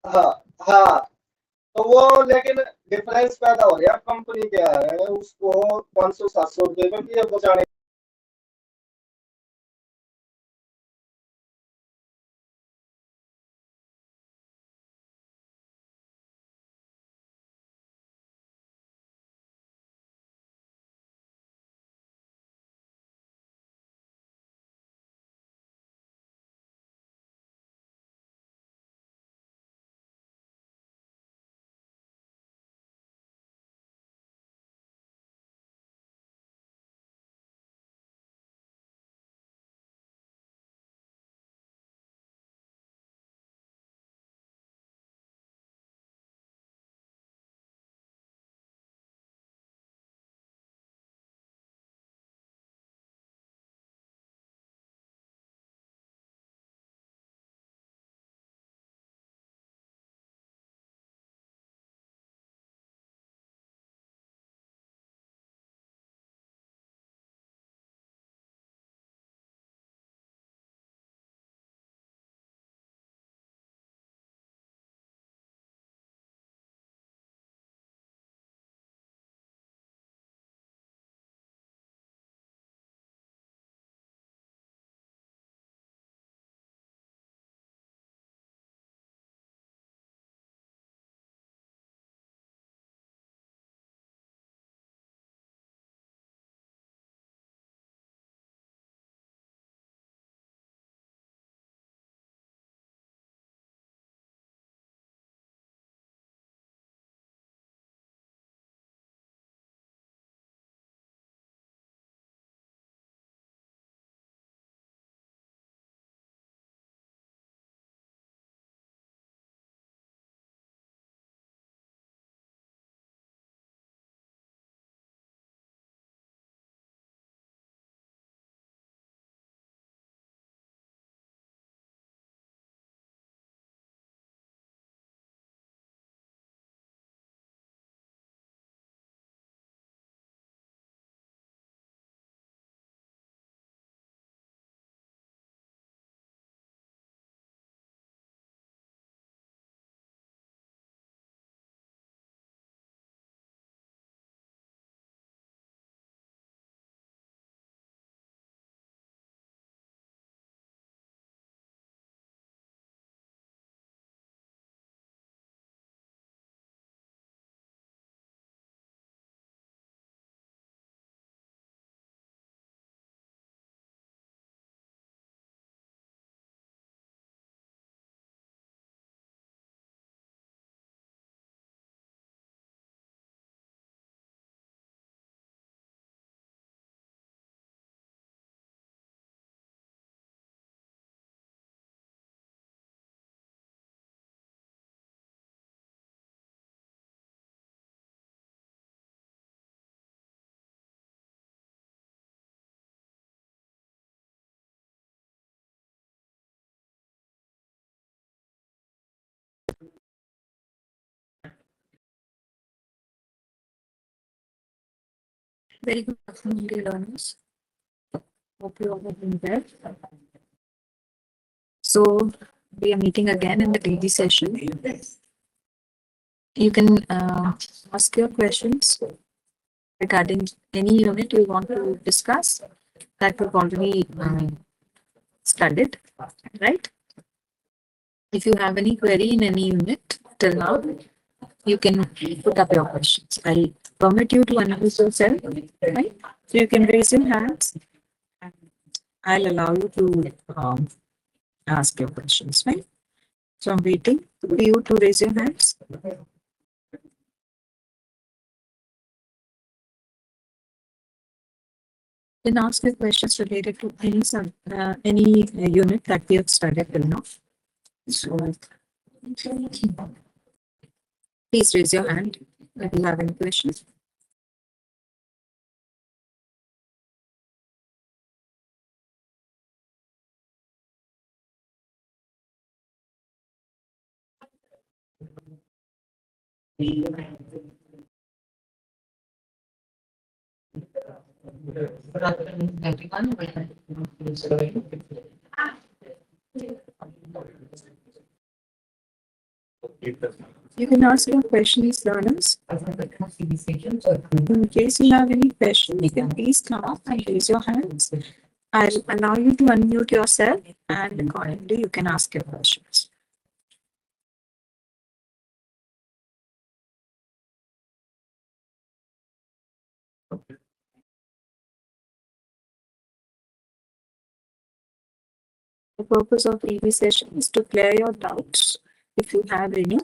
हाँ हाँ, तो वो लेकिन डिफरेंस पैदा हो गया, कंपनी क्या है उसको 500-700 रुपये में भी बचाने। Very good afternoon, dear learners. Hope you all have been well. So, we are meeting again in the daily session. You can ask your questions regarding any unit you want to discuss that we've already studied, right? If you have any query in any unit till now, you can put up your questions. I'll permit you to unmute yourself, right? So you can raise your hands. I'll allow you to ask your questions, right? So I'm waiting for you to raise your hands. Then ask your questions related to any unit that we have studied till now. So please raise your hand if you have any questions. Good afternoon, everyone. You can ask your questions, learners. In case you have any question, you can please come up and raise your hands. I'll allow you to unmute yourself and accordingly you can ask your questions. The purpose of EV session is to clear your doubts if you have any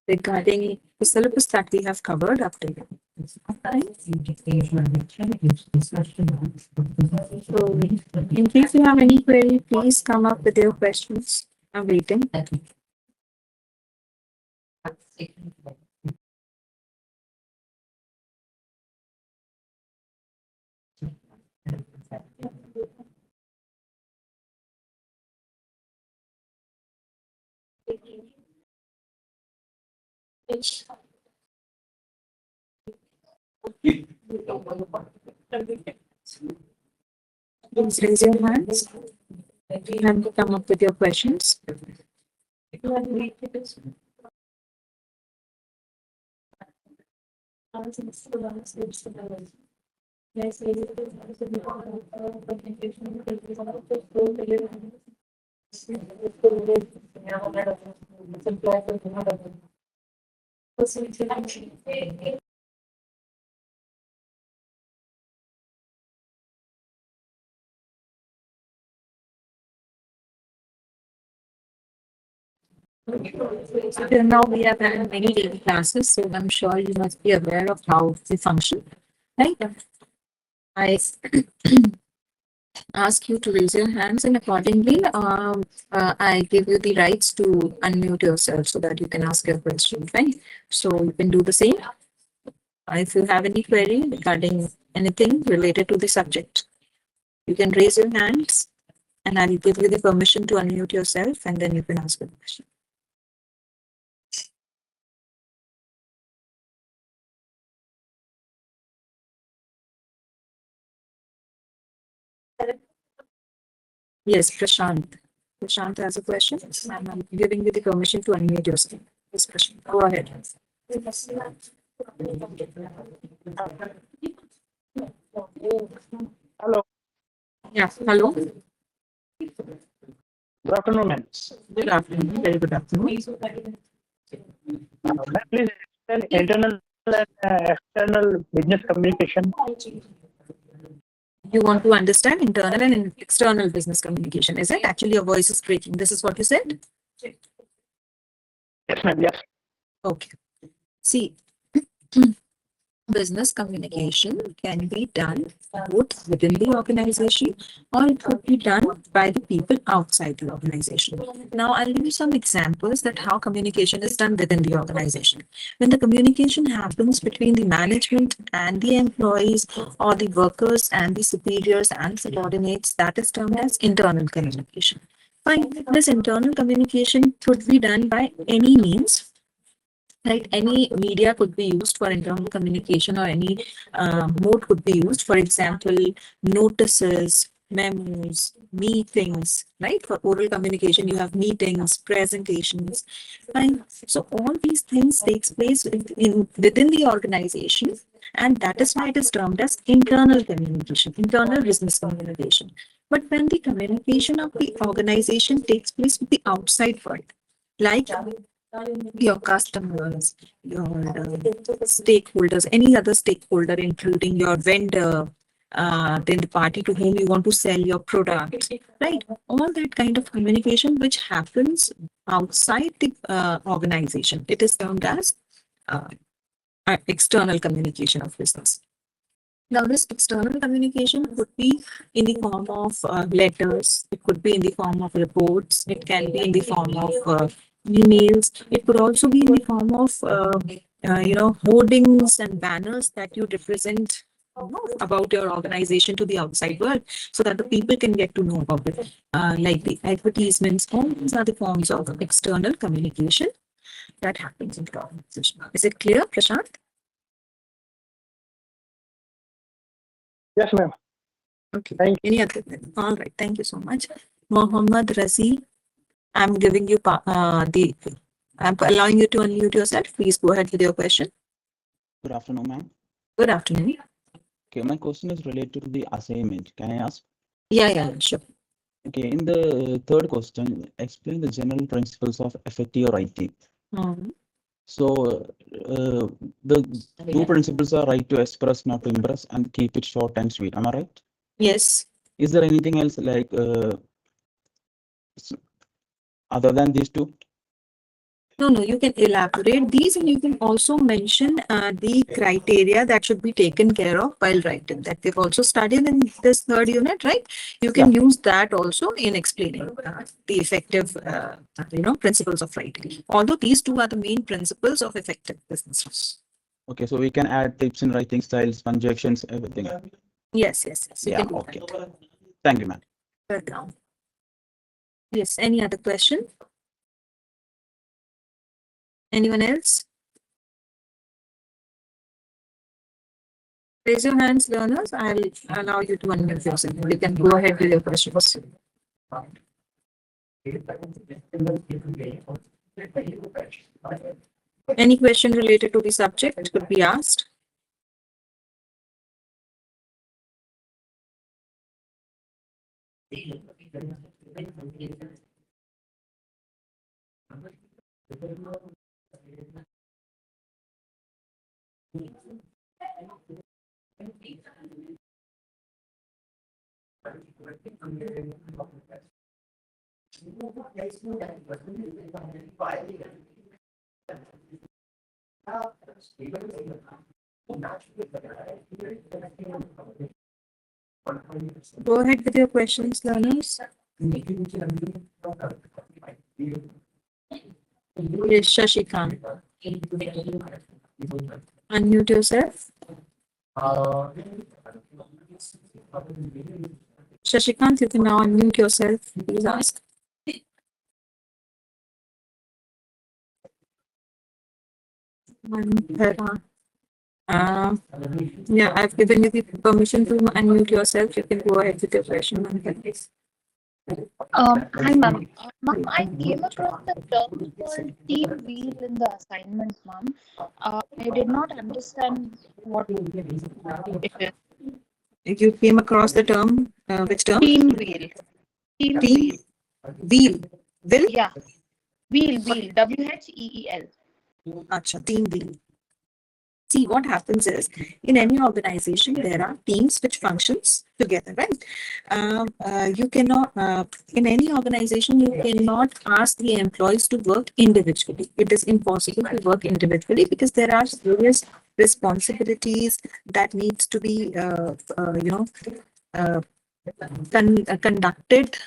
regarding the syllabus that we have covered up to now. So, in case you have any query, please come up with your questions. I'm waiting. Please raise your hands and come up with your questions. Till now, we have had many daily classes, so I'm sure you must be aware of how they function, right? I ask you to raise your hands, and accordingly, I give you the rights to unmute yourself so that you can ask your question, right? So you can do the same. If you have any query regarding anything related to the subject, you can raise your hands, and I will give you the permission to unmute yourself, and then you can ask the question. Yes, Prashant. Prashant has a question. I'm giving you the permission to unmute yourself. Yes, Prashant, go ahead. Hello. Yeah, hello. Good afternoon, ma'am. Good afternoon. Very good afternoon. Ma'am, please explain internal and external business communication. You want to understand internal and external business communication, is it? Actually, your voice is breaking. This is what you said? Yes, ma'am. Yes. Okay. See, business communication can be done both within the organization or it could be done by the people outside the organization. Now, I'll give you some examples that how communication is done within the organization. When the communication happens between the management and the employees or the workers and the superiors and subordinates, that is termed as internal communication. Fine. This internal communication could be done by any means. Right, any media could be used for internal communication or any mode could be used. For example, notices, memos, meetings, right? For oral communication, you have meetings, presentations, fine. So all these things takes place within the organization, and that is why it is termed as internal communication, internal business communication. But when the communication of the organization takes place with the outside world, like your customers, your stakeholders, any other stakeholder, including your vendor, then the party to whom you want to sell your product, right? All that kind of communication which happens outside the organization, it is termed as external communication of business. Now, this external communication could be in the form of letters, it could be in the form of reports, it can be in the form of emails, it could also be in the form of hoardings and banners that you represent about your organization to the outside world so that the people can get to know about it. Like the advertisements, all these are the forms of external communication that happens in the organization. Is it clear, Prashant? Yes, ma'am. Okay. Thank Any other? All right. Thank you so much. Mohammed Razi, I'm giving you the I'm allowing you to unmute yourself. Please go ahead with your question. Good afternoon, ma'am. Good afternoon. Okay, my question is related to the assignment. Can I ask? Yeah, sure. Okay, in the third question, explain the general principles of effective writing. Mhm. So, the two principles are right to express, not to impress, and keep it short and sweet. Am I right? Yes. Is there anything else like other than these two? No, you can elaborate these and you can also mention the criteria that should be taken care of while writing that we've also studied in this third unit, right? You can use that also in explaining the effective, principles of writing. Although these two are the main principles of effective business. Okay, so we can add tips in writing styles, conjunctions, everything. Yes. You Yeah, can do okay. that. Thank you, ma'am. Welcome. Yes, any other question? Anyone else? Raise your hands, learners. I'll allow you to unmute yourself. You can go ahead with your questions. Any question related to the subject could be asked. Go ahead with your questions, learners. Yes, Shashikant. Unmute yourself. Shashikant, you can now unmute yourself. Please ask. Yeah, I've given you the permission to unmute yourself. You can go ahead with your question. Hi, ma'am. Ma'am, I came across the term called team wheel in the assignment, ma'am. I did not understand what it is. You came across the term, which term? Team wheel. Team Team wheel. Will? Yeah. Wheel. WHEEL. Acha, team wheel. See, what happens is, in any organization, there are teams which functions together, right? You cannot, in any organization, you cannot ask the employees to work individually. It is impossible to work individually because there are various responsibilities that needs to be, conducted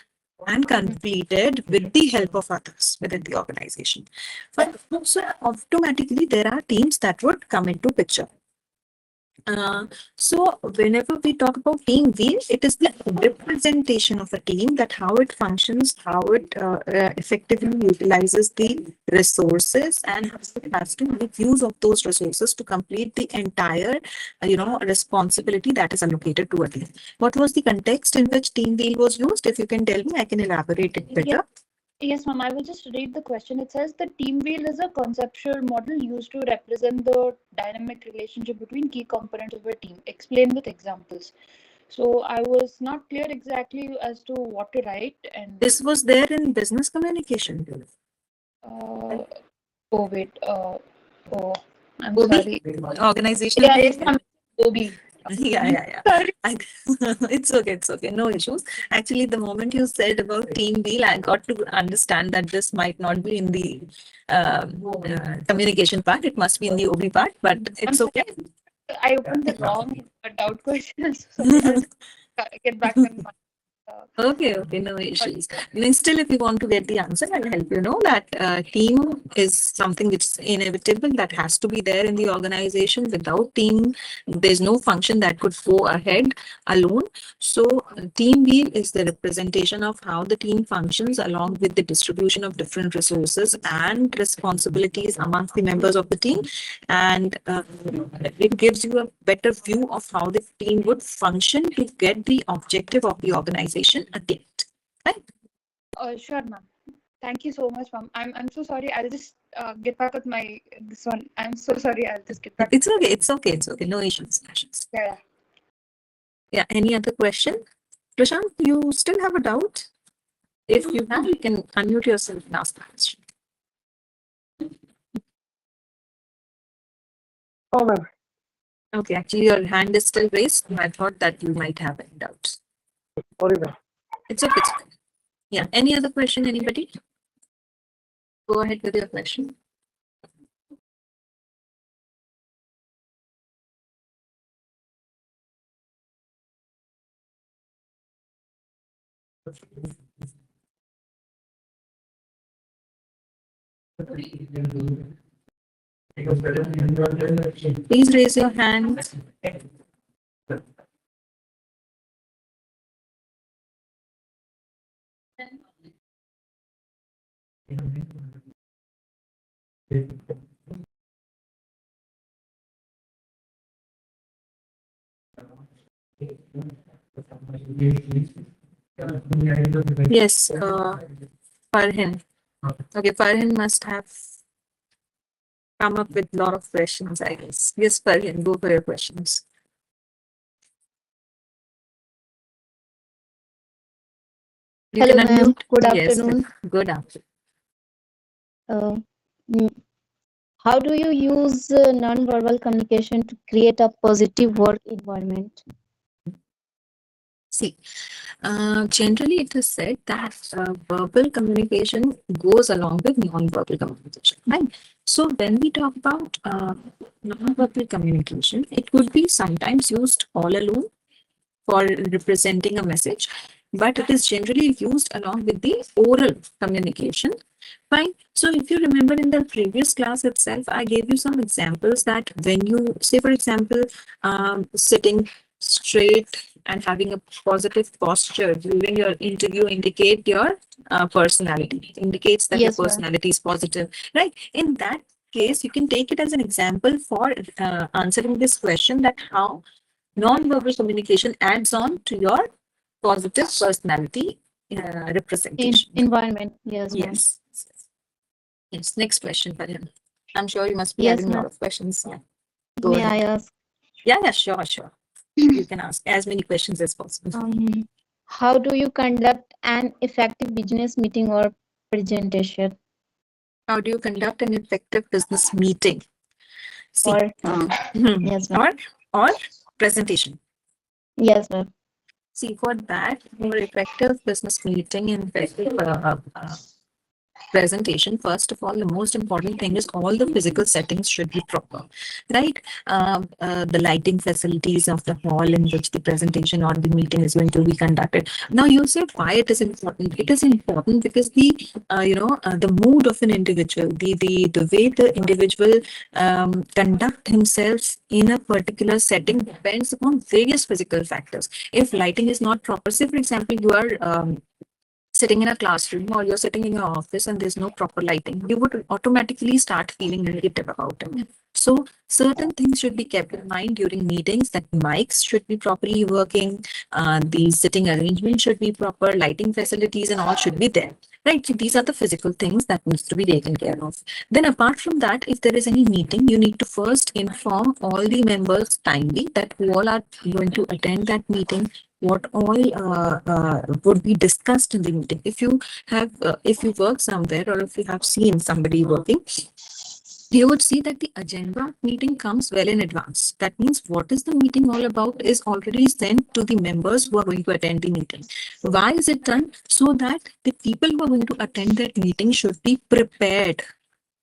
and completed with the help of others within the organization. But so automatically there are teams that would come into picture. So whenever we talk about team wheel, it is the representation of a team, that how it functions, how it effectively utilizes the resources, and how it has to make use of those resources to complete the entire, responsibility that is allocated to a team. What was the context in which team wheel was used? If you can tell me, I can elaborate it better. Yeah. Yes, ma'am. I will just read the question. It says the team wheel is a conceptual model used to represent the dynamic relationship between key components of a team. Explain with examples. So I was not clear exactly as to what to write, and This was there in business communication. oh wait, I'm Obi? sorry. Organizational. Yeah, yes, ma'am. Obi. Yeah. Sorry. It's okay. No issues. Actually, the moment you said about team deal, I got to understand that this might not be in the communication part. It must be in the OB part, but it's okay. I opened the wrong doubt question. So I'll get back on my. Okay, no issues. Still, if you want to get the answer, I'll help you know that team is something which is inevitable, that has to be there in the organization. Without team, there's no function that could go ahead alone. So team wheel is the representation of how the team functions, along with the distribution of different resources and responsibilities amongst the members of the team. And it gives you a better view of how the team would function to get the objective of the organization attained. Right? Sure, ma'am. Thank you so much, ma'am. I'm so sorry. I'll just get back with my this one. I'm so sorry. I'll just get back. It's okay. It's okay. It's okay. No issues. No issues. Yeah. Yeah. Any other question? Prashant, you still have a doubt? If you have, you can unmute yourself and ask the question. Oh, ma'am. Okay. Actually, your hand is still raised. I thought that you might have any doubts. Sorry, ma'am. It's okay. It's okay. Yeah. Any other question? Anybody? Go ahead with your question. Please raise your hand. Yes, Farhan. Okay, Farhan must have come up with a lot of questions, I guess. Yes, Farhan, go for your questions. You Hello, can ma'am. unmute. Good Yes, afternoon. good afternoon. Mm, How do you use non-verbal communication to create a positive work environment? See, generally it is said that verbal communication goes along with non-verbal communication, right? So when we talk about non-verbal communication, it could be sometimes used all alone for representing a message, but it is generally used along with the oral communication. Fine. So if you remember in the previous class itself, I gave you some examples that when you say, for example, sitting straight and having a positive posture during your interview indicate your personality, indicates that Yes, your ma'am. personality is positive, right? In that case, you can take it as an example for answering this question, that how non-verbal communication adds on to your positive personality representation. Environment. Yes, ma'am. Yes. Yes. Next question, Farhan. I'm sure you must be Yes, having a lot ma'am. of questions. Yeah. Go May ahead. I ask? Yeah, sure, sure. You can ask as many questions as possible. How do you conduct an effective business meeting or presentation? How do you conduct an effective business meeting? See, Or yes, ma'am. or presentation. Yes, ma'am. See, for that, for effective business meeting and effective presentation, first of all, the most important thing is all the physical settings should be proper, right? The lighting facilities of the hall in which the presentation or the meeting is going to be conducted. Now, you said why it is important. It is important because the mood of an individual, the way the individual conduct himself in a particular setting depends upon various physical factors. If lighting is not proper, say for example, you are sitting in a classroom or you're sitting in your office and there's no proper lighting, you would automatically start feeling negative about it. So certain things should be kept in mind during meetings, that mics should be properly working, the sitting arrangement should be proper, lighting facilities and all should be there. Right. So these are the physical things that needs to be taken care of. Then apart from that, if there is any meeting, you need to first inform all the members timely that who all are going to attend that meeting, what all would be discussed in the meeting. If you work somewhere or if you have seen somebody working, you would see that the agenda of meeting comes well in advance. That means what is the meeting all about is already sent to the members who are going to attend the meeting. Why is it done? So that the people who are going to attend that meeting should be prepared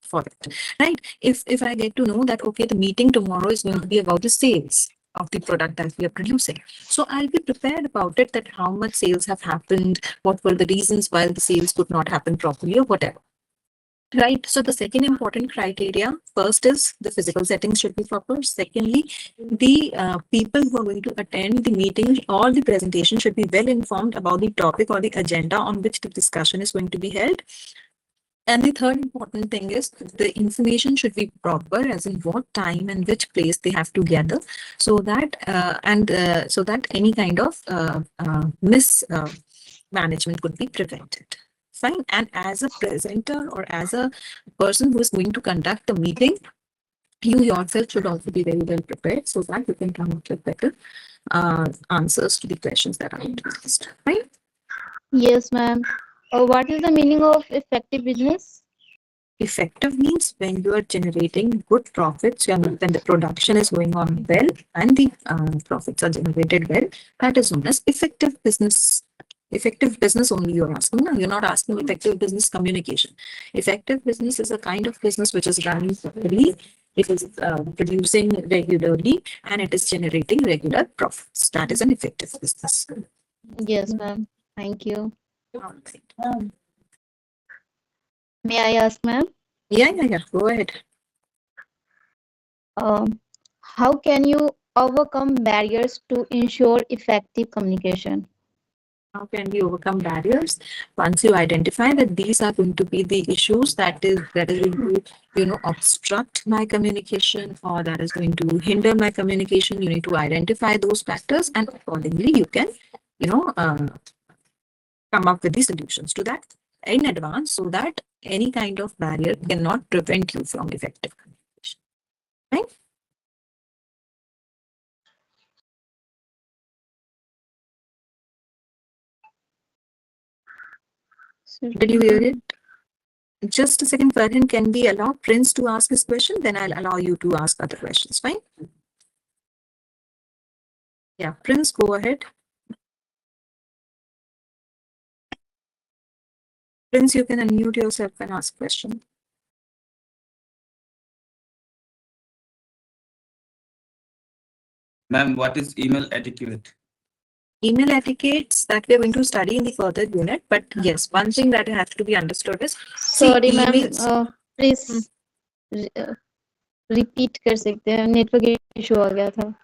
for it, right? If I get to know that, okay, the meeting tomorrow is going to be about the sales of the product that we are producing, so I'll be prepared about it, that how much sales have happened, what were the reasons why the sales could not happen properly or whatever. Right. So the second important criteria, first is the physical settings should be proper. Secondly, the people who are going to attend the meeting or the presentation should be well informed about the topic or the agenda on which the discussion is going to be held. And the third important thing is the information should be proper, as in what time and which place they have to gather, so that any kind of mismanagement could be prevented. Fine. And as a presenter or as a person who is going to conduct the meeting, you yourself should also be very well prepared so that you can come up with better answers to the questions that are asked. Right? Yes, ma'am. What is the meaning of effective business? Effective means when you are generating good profits, when the production is going on well and the profits are generated well, that is known as effective business. Effective business only you're asking. No, you're not asking effective business communication. Effective business is a kind of business which is running properly, it is producing regularly, and it is generating regular profits. That is an effective business. Yes, ma'am. Thank you. All right. May I ask, ma'am? Yeah. Go ahead. How can you overcome barriers to ensure effective communication? How can we overcome barriers? Once you identify that these are going to be the issues that is going to, obstruct my communication or that is going to hinder my communication, you need to identify those factors and accordingly you can, come up with the solutions to that in advance so that any kind of barrier cannot prevent you from effective communication. Right? Did you hear it? Just a second, Farhan, can we allow Prince to ask his question? Then I'll allow you to ask other questions. Fine? Yeah, Prince, go ahead. Prince, you can unmute yourself and ask question. Ma'am, what is email etiquette? Email etiquettes that we are going to study in the further unit, but yes, one thing that has to be understood is Sorry, ma'am. emails- Please repeat कर सकते हैं, network issue आ गया था.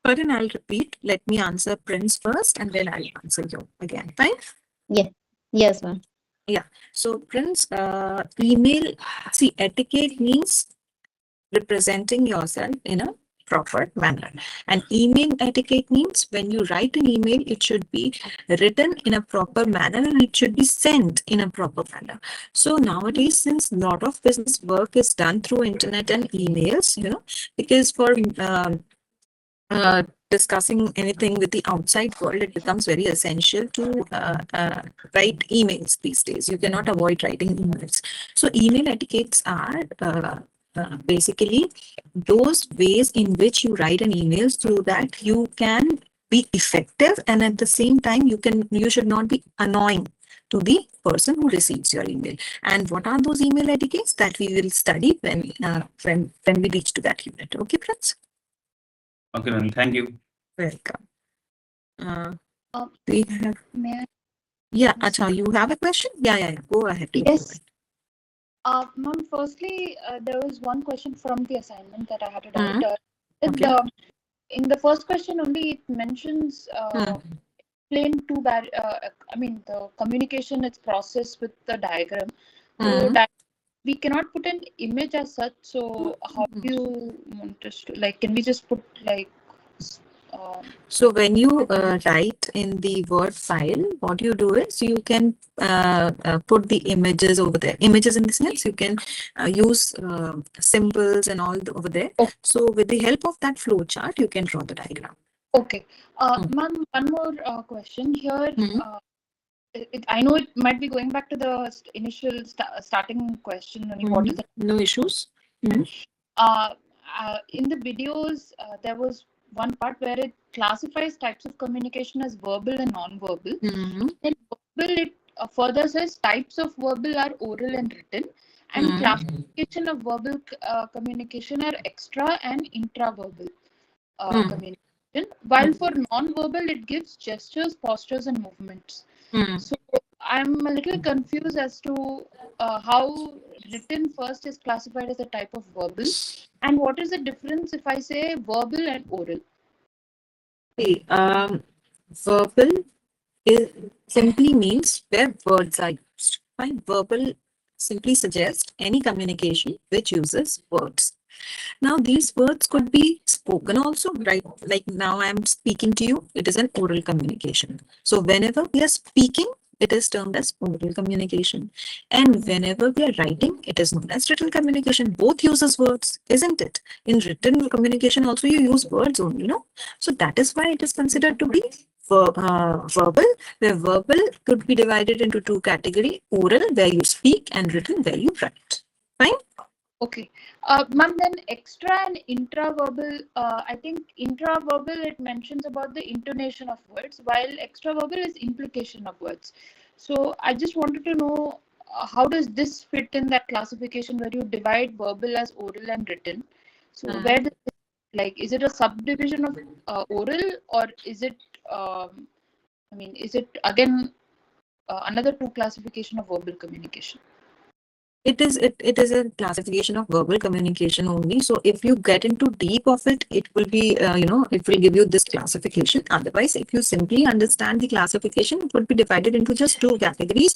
Farhan, I'll repeat. Let me answer Prince first and then I'll answer you again. Fine? Yes, ma'am. So Prince, email, see, etiquette means representing yourself in a proper manner. And email etiquette means when you write an email, it should be written in a proper manner and it should be sent in a proper manner. So nowadays, since a lot of business work is done through internet and emails, because for discussing anything with the outside world, it becomes very essential to write emails these days. You cannot avoid writing emails. So email etiquettes are basically those ways in which you write an email so that you can be effective and at the same time you should not be annoying to the person who receives your email. And what are those email etiquettes that we will study when we reach to that unit? Okay, Prince? Okay, ma'am. Thank you. Welcome. Um, We have, May I? yeah, Acha, you have a question? Yeah. Go ahead. please. Yes. Ma'am, firstly, there was one question from the assignment that I had to write. Okay. In the first question only, it mentions explain the communication is processed with the diagram. So that we cannot put an image as such. So how do you want us to, like, can we just put like So when you write in the Word file, what you do is you can put the images over there. Images in the sense you can use symbols and all over there. Okay. So with the help of that flow chart, you can draw the diagram. Okay. Ma'am, one more question here. I know it might be going back to the initial starting question. What is it? No issues. In the videos, there was one part where it classifies types of communication as verbal and non-verbal. And verbal, it further says types of verbal are oral and written, and classification of verbal communication are extra and intra-verbal communication. While for non-verbal, it gives gestures, postures, and movements. So I'm a little confused as to how written first is classified as a type of verbal, and what is the difference if I say verbal and oral? Okay, verbal simply means where words are used. Fine. Verbal simply suggests any communication which uses words. Now, these words could be spoken also, right? Like now I'm speaking to you, it is an oral communication. So whenever we are speaking, it is termed as oral communication. And whenever we are writing, it is known as written communication. Both uses words, isn't it? In written communication also you use words only, no? So that is why it is considered to be verbal, where verbal could be divided into two categories: oral, where you speak, and written, where you write. Fine? Okay. Ma'am, then extra and intraverbal, I think intraverbal, it mentions about the intonation of words, while extraverbal is implication of words. So I just wanted to know, how does this fit in that classification where you divide verbal as oral and written? So where does it, like, is it a subdivision of oral, or is it, I mean, is it again another two classification of verbal communication? It is a classification of verbal communication only. So if you get into deep of it, it will be it will give you this classification. Otherwise, if you simply understand the classification, it would be divided into just two categories: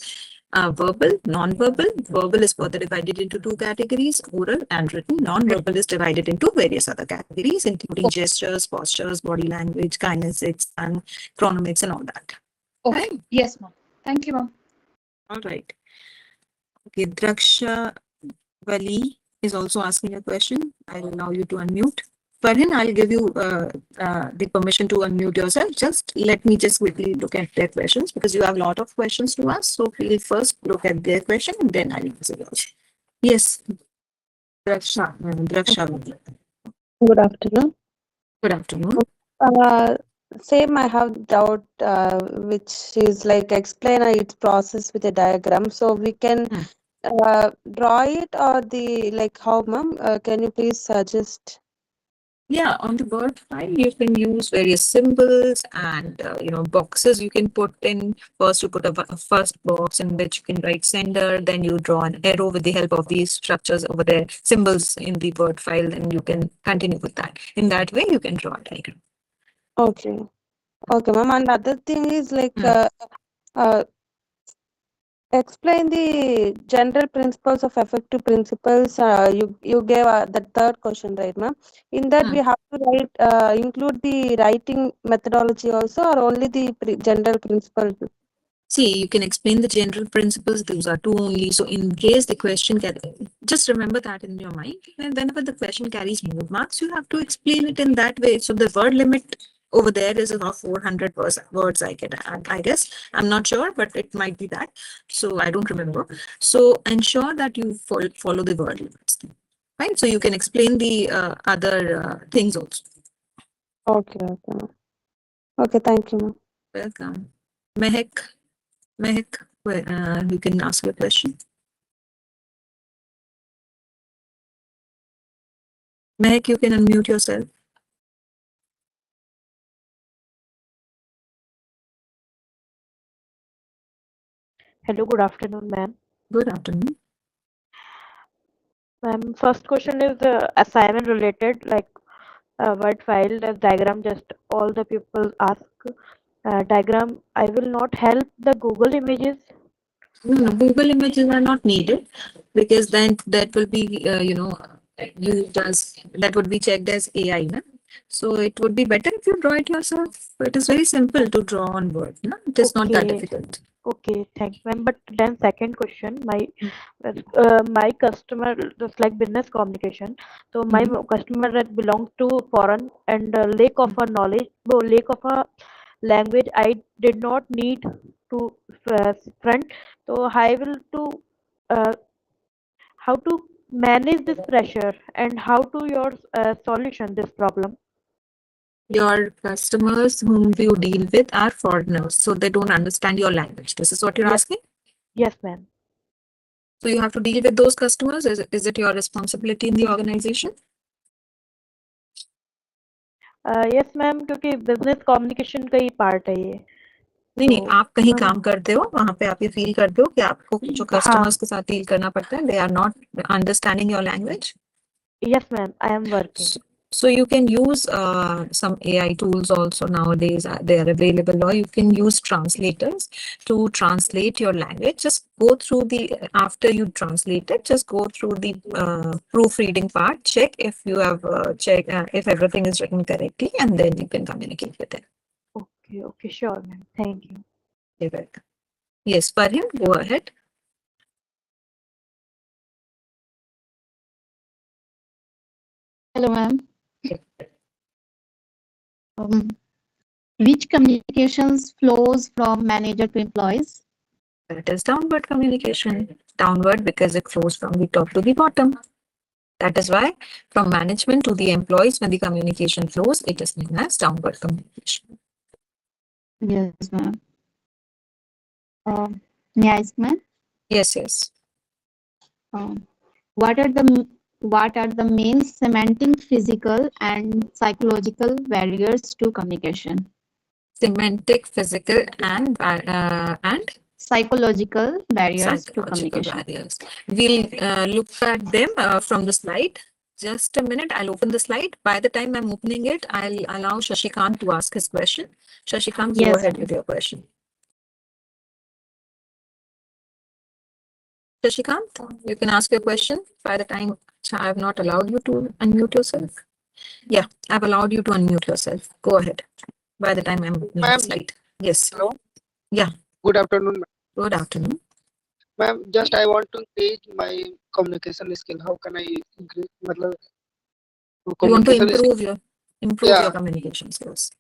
verbal, non-verbal. Verbal is further divided into two categories: oral and written. Non-verbal is divided into various other categories, including gestures, postures, body language, kinesics, and chronomics, and all that. Okay. Right? Yes, ma'am. Thank you, ma'am. All right. Okay, Draksha Vali is also asking a question. I'll allow you to unmute. Farhan, I'll give you the permission to unmute yourself. Just let me just quickly look at their questions, because you have a lot of questions to ask. So we'll first look at their question and then I'll answer yours. Yes, Draksha Vali. Good afternoon. Good afternoon. Same, I have doubt, which is like explain its process with a diagram. So we can draw it, or the like how, ma'am? Can you please suggest? Yeah, on the Word file, you can use various symbols and boxes you can put in. First, you put a first box in which you can write sender. Then you draw an arrow with the help of these structures over there, symbols in the Word file, and you can continue with that. In that way, you can draw a diagram. Okay, okay, ma'am. And other thing is like explain the general principles of effective principles. You gave the third question, right, ma'am? In that we have to write include the writing methodology also, or only the general principles? See, you can explain the general principles. Those are two only. So in case the question just remember that in your mind. And whenever the question carries more marks, you have to explain it in that way. So the word limit over there is about 400 words, I guess. I'm not sure, but it might be that. So I don't remember. So ensure that you follow the word limits. Right? So you can explain the other things also. Okay, okay, ma'am. Okay, thank you, ma'am. Welcome. Mehek, you can ask your question. Mehek, you can unmute yourself. Hello, good afternoon, ma'am. Good afternoon. Ma'am, first question is assignment related, like word file, the diagram, just all the people ask. Diagram, I will not help the Google images. No, Google images are not needed, because then that will be, that would be checked as AI. Na? So it would be better if you draw it yourself. It is very simple to draw on Word. No? It is not that difficult. Okay, thanks, ma'am. But then second question, my customer, just like business communication. So my customer that belongs to foreign and lack of a knowledge, lack of a language, I did not need to front. So I will uh, how to manage this pressure and how to your solution this problem. Your customers whom you deal with are foreigners, so they don't understand your language. This is what you're asking? Yes, ma'am. So you have to deal with those customers. Is it your responsibility in the organization? Yes, ma'am, क्योंकि business communication का ही part है ये. नहीं, आप कहीं काम करते हो, वहां पे आप ये फील करते हो कि आपको जो कस्टमर्स के साथ डील करना पड़ता है, they are not understanding your language? Yes, ma'am, I am working. So you can use some AI tools also nowadays. They are available, or you can use translators to translate your language. Just go through after you translate it, just go through the proofreading part. Check if you have if everything is written correctly, and then you can communicate with it. Okay, sure, ma'am. Thank you. You're welcome. Yes, Farhim, go ahead. Hello, ma'am. Which communications flows from manager to employees? That is downward communication. Downward because it flows from the top to the bottom. That is why from management to the employees, when the communication flows, it is known as downward communication. Yes, ma'am. May I ask, ma'am? Yes, yes. What are the main semantic, physical, and psychological barriers to communication? Semantic, physical, and Psychological barriers to psychological communication. barriers. We'll look at them from the slide. Just a minute, I'll open the slide. By the time I'm opening it, I'll allow Shashikant to ask his question. Shashikant, go Yes, ahead ma'am. with your question. Shashikant, you can ask your question. By the time I have not allowed you to unmute yourself. Yeah, I've allowed you to unmute yourself. Go ahead. By the time I'm opening the Ma'am. slide. Yes. Hello. Yeah. Good afternoon, ma'am. Good afternoon. Ma'am, just I want to increase my communication skill. How can I increase? मतलब, You want to communication improve your Yeah. communication skills.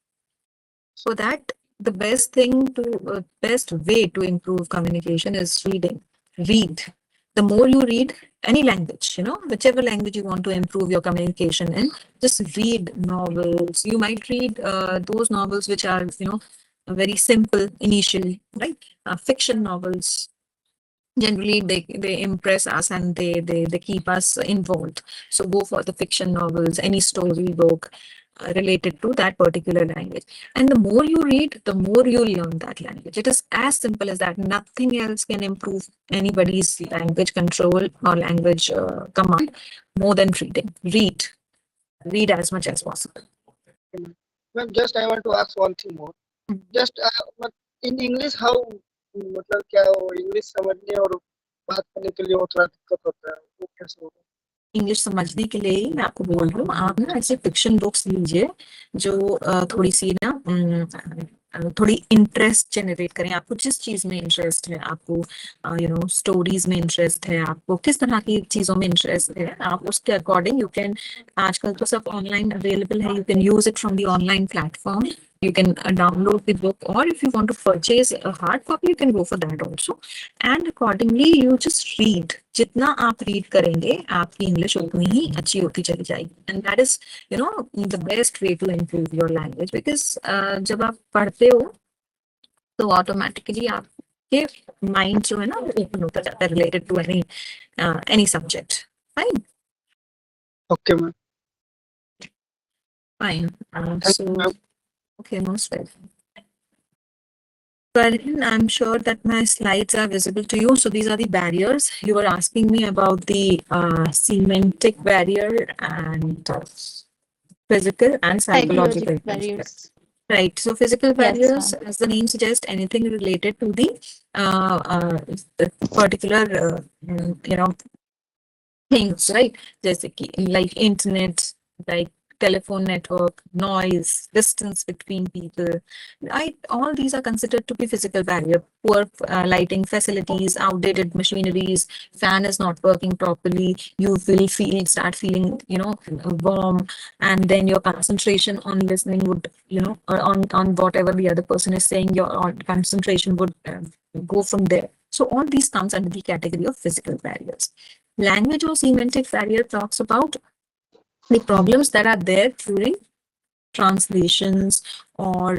For that, the best way to improve communication is reading. Read. The more you read any language, whichever language you want to improve your communication in, just read novels. You might read those novels which are, very simple initially, right? Fiction novels. Generally, they impress us and they keep us involved. So go for the fiction novels, any storybook related to that particular language. And the more you read, the more you learn that language. It is as simple as that. Nothing else can improve anybody's language control or language command more than reading. Read as much as possible. Ma'am, just I want to ask one thing more. Just in English, how मतलब क्या वो English समझने और बात करने के लिए वो थोड़ा दिक्कत होता है, वो कैसे होगा? इंग्लिश समझने के लिए ही मैं आपको बोल रही हूँ, आप ना ऐसे फिक्शन बुक्स लीजिए जो थोड़ी सी ना थोड़ी इंटरेस्ट जनरेट करें. आपको जिस चीज में इंटरेस्ट है, आपको स्टोरीज में इंटरेस्ट है, आपको किस तरह की चीजों में इंटरेस्ट है, आप उसके अकॉर्डिंग यू कैन. आजकल तो सब ऑनलाइन अवेलेबल है. You can use it from the online platform. You can download the book, or if you want to purchase a hard copy, you can go for that also. And accordingly, you just read. जितना आप read करेंगे, आपकी English उतनी ही अच्छी होती चली जाएगी. And that is, the best way to improve your language, because जब आप पढ़ते हो, तो automatically आपके mind जो है ना, वो open होता जाता है related to any subject. Fine. Okay, ma'am. Fine. Thank you, ma'am. Okay, most welcome. Well, I'm sure that my slides are visible to you. So these are the barriers. You were asking me about the semantic barrier and physical and psychological barriers. Right. So physical Yes, barriers, ma'am. as the name suggests, anything related to the particular, things, right? Just like internet, like telephone network, noise, distance between people. Right? All these are considered to be physical barrier. Poor lighting facilities, outdated machineries, fan is not working properly. You will start feeling, warm, and then your concentration on listening would, or on whatever the other person is saying, your concentration would go from there. So all these comes under the category of physical barriers. Language or semantic barrier talks about the problems that are there during translations or,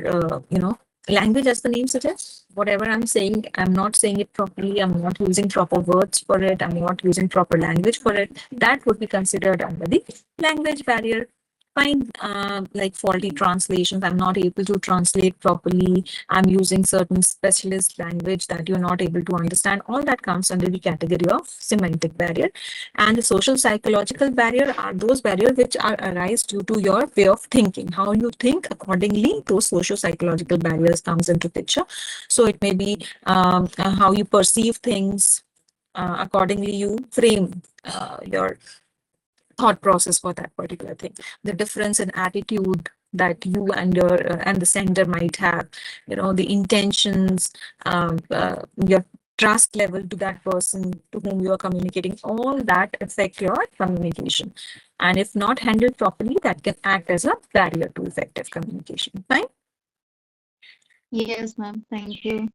language, as the name suggests. Whatever I'm saying, I'm not saying it properly. I'm not using proper words for it. I'm not using proper language for it. That would be considered under the language barrier. Fine, like faulty translations. I'm not able to translate properly. I'm using certain specialist language that you're not able to understand. All that comes under the category of semantic barrier. And the social psychological barrier are those barriers which are arise due to your way of thinking. How you think, accordingly, those social psychological barriers comes into picture. So it may be how you perceive things. Accordingly, you frame your thought process for that particular thing. The difference in attitude, that you and your and the sender might have, the intentions, your trust level to that person to whom you are communicating, all that affect your communication. And if not handled properly, that can act as a barrier to effective communication. Fine? Yes, ma'am. Thank you.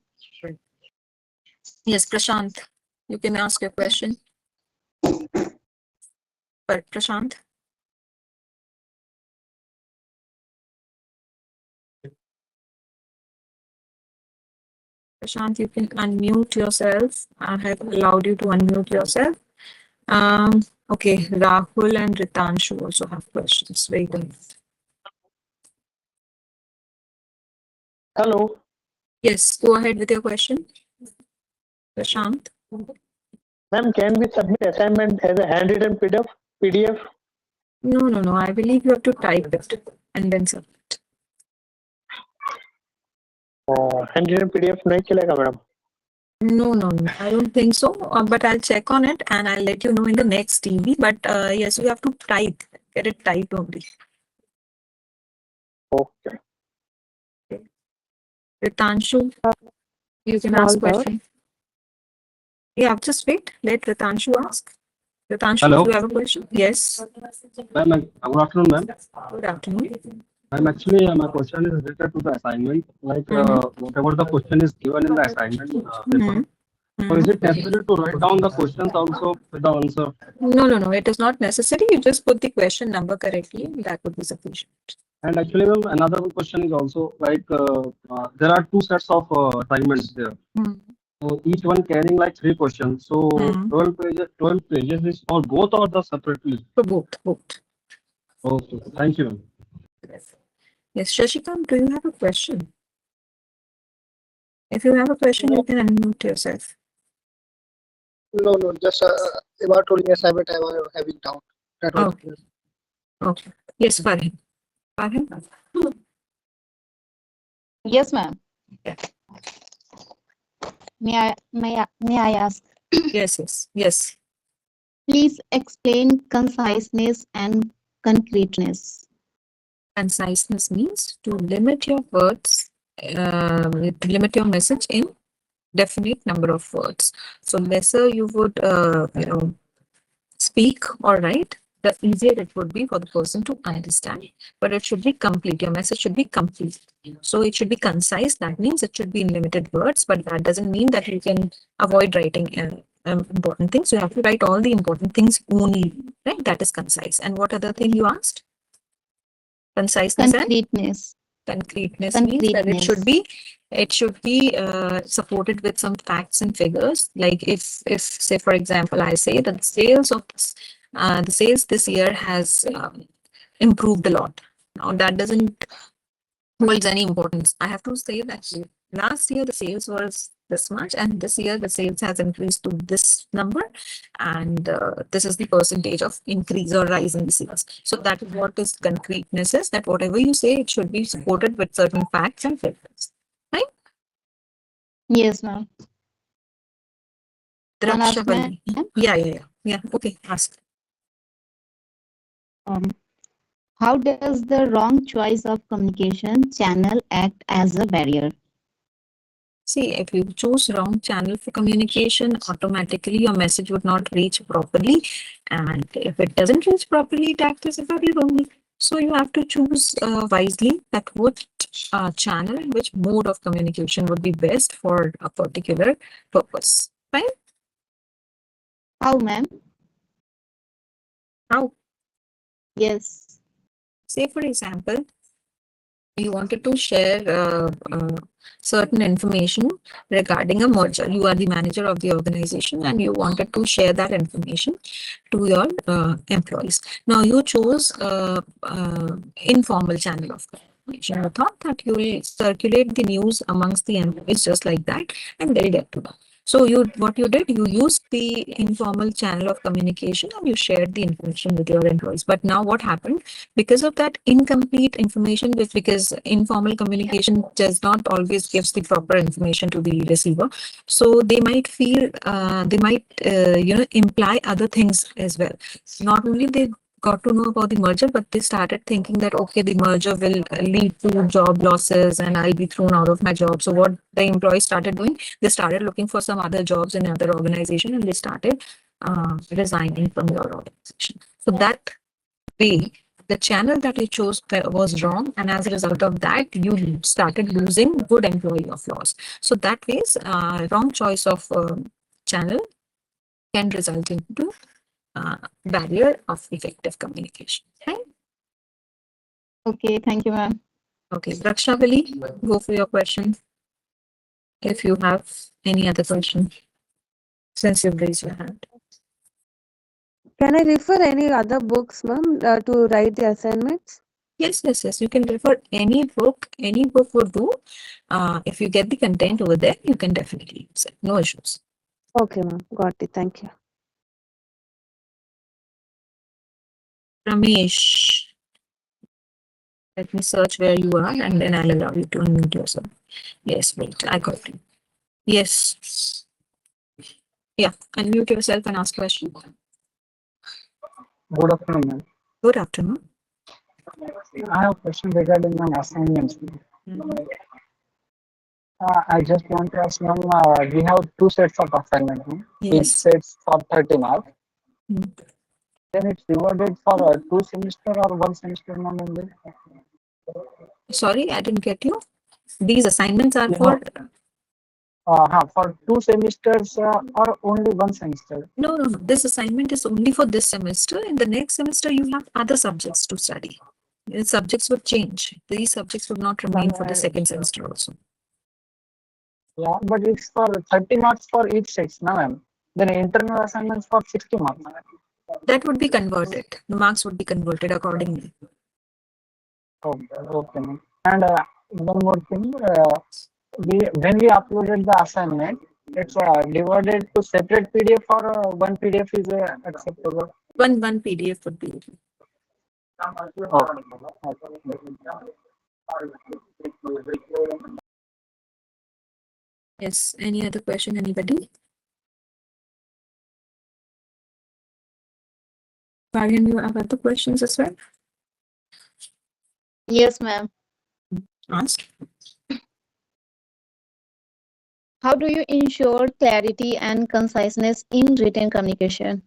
Yes, Prashant, you can ask your question. But Prashant? Prashant, you can unmute yourself. I have allowed you to unmute yourself. Okay, Rahul and Ritanshu also have questions. Very good. Hello. Yes, go ahead with your question. Prashant. Ma'am, can we submit assignment as a handwritten PDF? No. I believe you have to type it and then submit. Handwritten PDF नहीं चलेगा madam? No. I don't think so. But I'll check on it and I'll let you know in the next TV. But yes, you have to type. Get it typed only. Okay. Ritanshu, you can ask question. Yeah, just wait. Let Ritanshu ask. Ritanshu, Hello. you have a question? Yes. Ma'am, good afternoon, ma'am. Good afternoon. Ma'am, actually, my question is related to the assignment. Like, whatever the question is given in the assignment paper. So, is it necessary to write down the questions also with the answer? No. It is not necessary. You just put the question number correctly. That would be sufficient. And actually, ma'am, another question is also like there are two sets of assignments there. So each one carrying like 3 questions. So 12 pages is for both or the separately? For both. Okay, thank you, ma'am. Yes, Shashikant, do you have a question? If you have a question, you can unmute yourself. No, just about rolling assignment I was having doubt. That was Okay. Yes, Farhan. Yes, ma'am. May I ask? Yes. Please explain conciseness and concreteness. Conciseness means to limit your words, limit your message in definite number of words. So lesser you would, speak or write, the easier it would be for the person to understand. But it should be complete. Your message should be complete. So it should be concise. That means it should be in limited words, but that doesn't mean that you can avoid writing important things. You have to write all the important things only, right? That is concise. And what other thing you asked? Conciseness Concreteness. Concreteness means that it should be supported with some facts and figures. Like if say for example I say that the sales this year has improved a lot. Now that doesn't hold any importance. I have to say that last year the sales was this much and this year the sales has increased to this number, and this is the percentage of increase or rise in the sales. So that is what is concreteness is, that whatever you say, it should be supported with certain facts and figures. Right? Yes, ma'am. Drakshavali. Yeah. Okay, ask. How does the wrong choice of communication channel act as a barrier? See, if you choose wrong channel for communication, automatically your message would not reach properly. And if it doesn't reach properly, it acts as a barrier only. So you have to choose wisely that which channel, which mode of communication would be best for a particular purpose. Fine? How, ma'am? How? Yes. Say, for example, you wanted to share certain information regarding a merger. You are the manager of the organization and you wanted to share that information to your employees. Now you chose informal channel of communication. You thought that you will circulate the news amongst the employees just like that and they'll get to know. So what you did, you used the informal channel of communication and you shared the information with your employees. But now what happened? Because of that incomplete information, because informal communication does not always gives the proper information to the receiver. So they might feel, imply other things as well. Not only got to know about the merger, but they started thinking that, okay, the merger will lead to job losses and I'll be thrown out of my job. So what the employees started doing, they started looking for some other jobs in other organization and they started resigning from your organization. So that way, the channel that you chose was wrong, and as a result of that, you started losing good employee of yours. So that ways, wrong choice of channel can result into barrier of effective communication. Right? Okay, thank you, ma'am. Okay, Rakshavali, go for your question. If you have any other question, since you've raised your hand. Can I refer any other books, ma'am, to write the assignments? Yes, yes, yes. You can refer any book would do. If you get the content over there, you can definitely use it. No issues. Okay, ma'am. Got it. Thank you. Ramesh. Let me search where you are and then I'll allow you to unmute yourself. Yes, wait, I got you. Yes. Yeah, unmute yourself and ask question. Good afternoon, ma'am. Good afternoon. I have a question regarding my assignments. I just want to ask, ma'am, we have two sets of assignments. Each Yes. sets for 30 marks. Mm. Then it's divided for two semester or one semester, ma'am, only? Sorry, I didn't get you. These assignments are for two semesters or only one semester? No. This assignment is only for this semester. In the next semester, you have other subjects to study. The subjects would change. These subjects would not remain for the second semester also. Yeah, but it's for 30 marks for each section, ma'am. Then internal assignments for 60 marks. That would be converted. The marks would be converted accordingly. Okay, ma'am. And one more thing, when we uploaded the assignment, it's divided to separate PDF or one PDF is acceptable? One PDF would be. Yes. Any other question, anybody? Varian, you have other questions as well? Yes, ma'am. Asked. How do you ensure clarity and conciseness in written communication?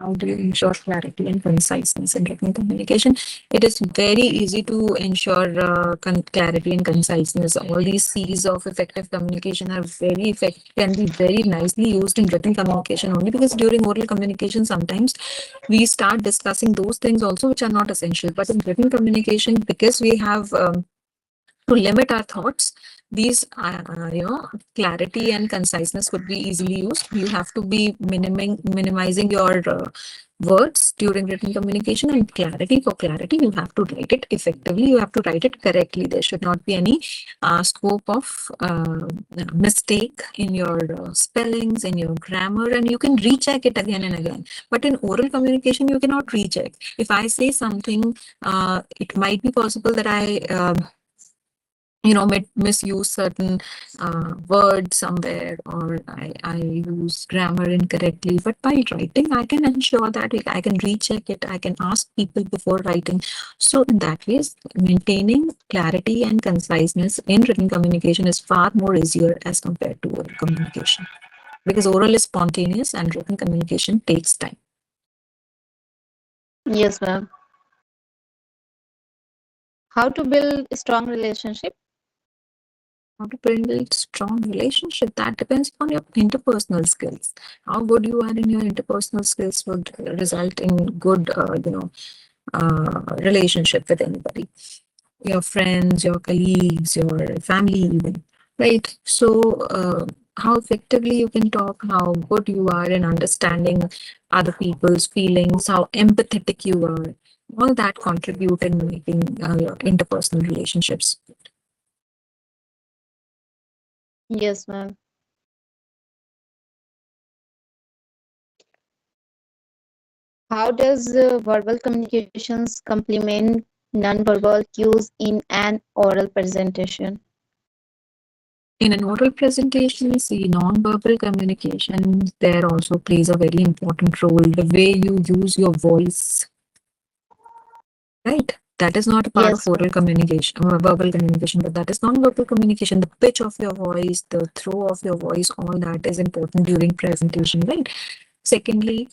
How do you ensure clarity and conciseness in written communication? It is very easy to ensure clarity and conciseness. All these C's of effective communication are can be very nicely used in written communication only, because during oral communication sometimes we start discussing those things also which are not essential. But in written communication, because we have to limit our thoughts, these clarity and conciseness could be easily used. You have to be minimizing your words during written communication, and clarity, for clarity you have to write it effectively, you have to write it correctly. There should not be any scope of mistake in your spellings, in your grammar, and you can recheck it again and again. But in oral communication you cannot recheck. If I say something, it might be possible that I misuse certain words somewhere, or I use grammar incorrectly. But by writing, I can ensure that I can recheck it. I can ask people before writing. So in that way, maintaining clarity and conciseness in written communication is far more easier as compared to oral communication, because oral is spontaneous and written communication takes time. Yes, ma'am. How to build a strong relationship? How to build strong relationship? That depends on your interpersonal skills. How good you are in your interpersonal skills would result in good, relationship with anybody. Your friends, your colleagues, your family, even. Right. So, how effectively you can talk, how good you are in understanding other people's feelings, how empathetic you are, all that contribute in making your interpersonal relationships. Yes, ma'am. How does verbal communications complement non-verbal cues in an oral presentation? In an oral presentation, see non-verbal communication there also plays a very important role. The way you use your voice, right? That is not a part of Yes, oral communication, verbal communication, but that is non-verbal communication. The pitch of your voice, the throw of your voice, all that is important during presentation, right? Secondly,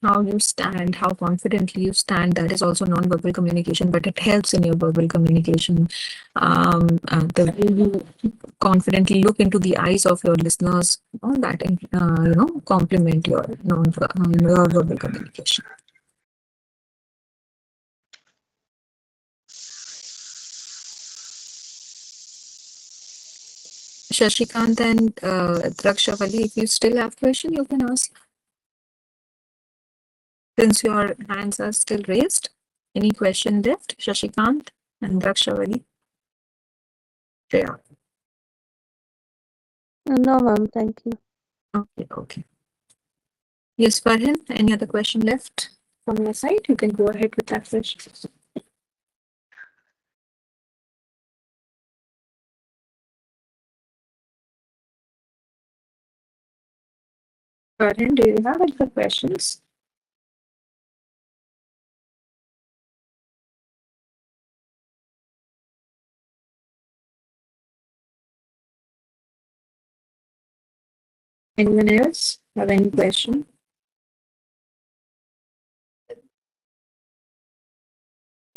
how you stand, how confidently you stand, that is also non-verbal communication, but it helps in your verbal communication. The way you confidently look into the eyes of your listeners, all that, complement your your verbal communication. Shashikant and Drakshavali, if you still have question, you can ask. Since your hands are still raised, any question left, Shashikant and Drakshavali? Shreya. No, ma'am. Thank you. Okay. Yes, Farhan, any other question left from your side? You can go ahead with that question. Farhan, do you have other questions? Anyone else have any question?